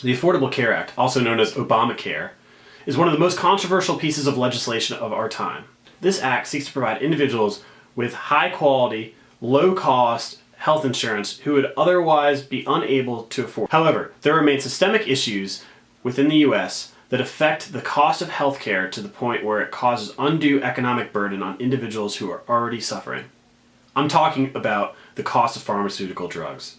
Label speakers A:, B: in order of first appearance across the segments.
A: The Affordable Care Act, also known as Obamacare, is one of the most controversial pieces of legislation of our time. This act seeks to provide individuals with high-quality, low-cost health insurance who would otherwise be unable to afford. However, there remain systemic issues within the U.S. that affect the cost of healthcare to the point where it causes undue economic burden on individuals who are already suffering. I'm talking about the cost of pharmaceutical drugs.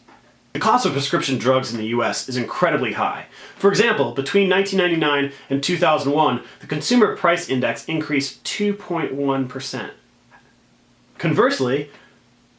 A: The cost of prescription drugs in the U.S. is incredibly high. For example, between 1999 and 2001, the Consumer Price Index increased 2.1%. Conversely,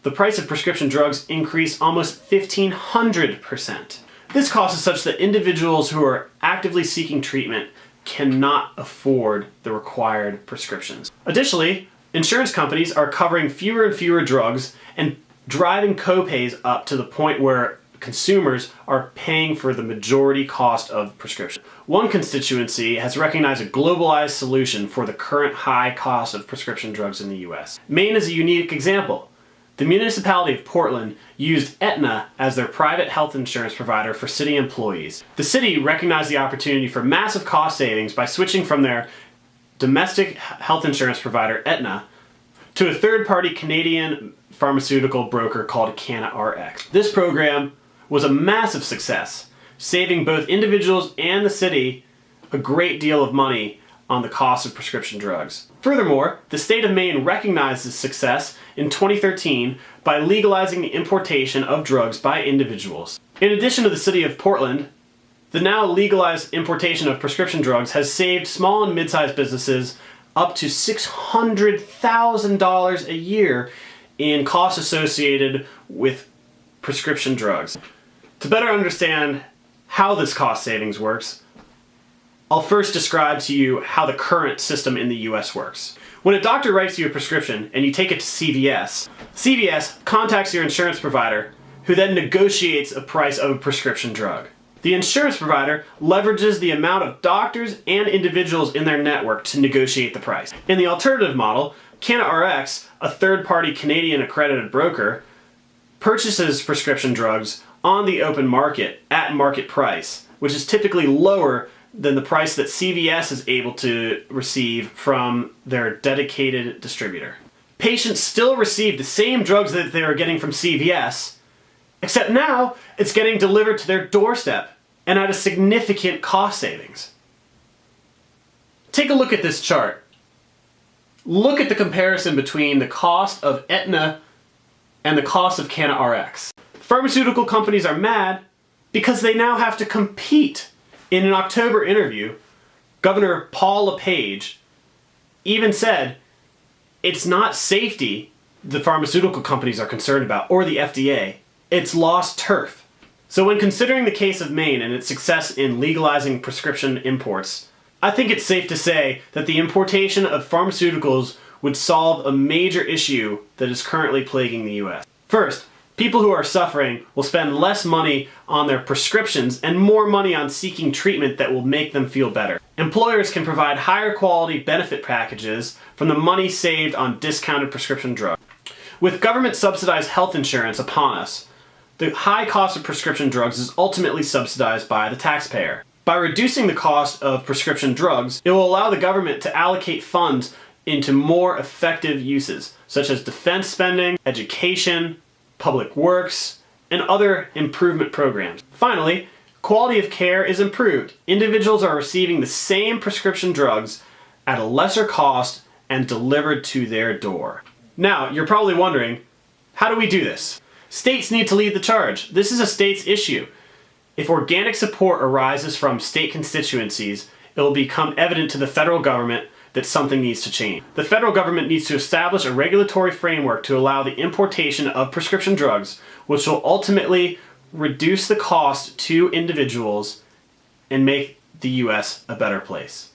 A: the price of prescription drugs increased almost 1,500%. This cost is such that individuals who are actively seeking treatment cannot afford the required prescriptions. Additionally, insurance companies are covering fewer and fewer drugs and driving copays up to the point where consumers are paying for the majority cost of prescription. One constituency has recognized a globalized solution for the current high cost of prescription drugs in the US. Maine is a unique example. The municipality of Portland used Aetna as their private health insurance provider for city employees. The city recognized the opportunity for massive cost savings by switching from their domestic health insurance provider, Aetna, to a third-party Canadian pharmaceutical broker called CanadaRx. This program was a massive success, saving both individuals and the city a great deal of money on the cost of prescription drugs. Furthermore, the state of Maine recognized this success in 2013 by legalizing the importation of drugs by individuals. In addition to the city of Portland, the now legalized importation of prescription drugs has saved small and mid-sized businesses up to $600,000 a year in costs associated with prescription drugs. To better understand how this cost savings works, I'll first describe to you how the current system in the US works. When a doctor writes you a prescription and you take it to CVS, CVS contacts your insurance provider, who then negotiates a price of a prescription drug. The insurance provider leverages the amount of doctors and individuals in their network to negotiate the price. In the alternative model, CanadaRx, a third-party Canadian accredited broker, purchases prescription drugs on the open market at market price, which is typically lower than the price that CVS is able to receive from their dedicated distributor. Patients still receive the same drugs that they are getting from CVS, except now it's getting delivered to their doorstep and at a significant cost savings. Take a look at this chart. Look at the comparison between the cost of Aetna and the cost of CanadaRx. Pharmaceutical companies are mad because they now have to compete. In an October interview, Governor Paul LePage even said it's not safety the pharmaceutical companies are concerned about, or the FDA, it's lost turf. So when considering the case of Maine and its success in legalizing prescription imports, I think it's safe to say that the importation of pharmaceuticals would solve a major issue that is currently plaguing the US. First, people who are suffering will spend less money on their prescriptions and more money on seeking treatment that will make them feel better. Employers can provide higher quality benefit packages from the money saved on discounted prescription drugs. With government subsidized health insurance upon us, the high cost of prescription drugs is ultimately subsidized by the taxpayer. By reducing the cost of prescription drugs, it will allow the government to allocate funds into more effective uses, such as defense spending, education, public works, and other improvement programs. Finally, quality of care is improved. Individuals are receiving the same prescription drugs at a lesser cost and delivered to their door. Now, you're probably wondering, how do we do this? States need to lead the charge. This is a state's issue. If organic support arises from state constituencies, it will become evident to the federal government that something needs to change. The federal government needs to establish a regulatory framework to allow the importation of prescription drugs, which will ultimately reduce the cost to individuals and make the US a better place.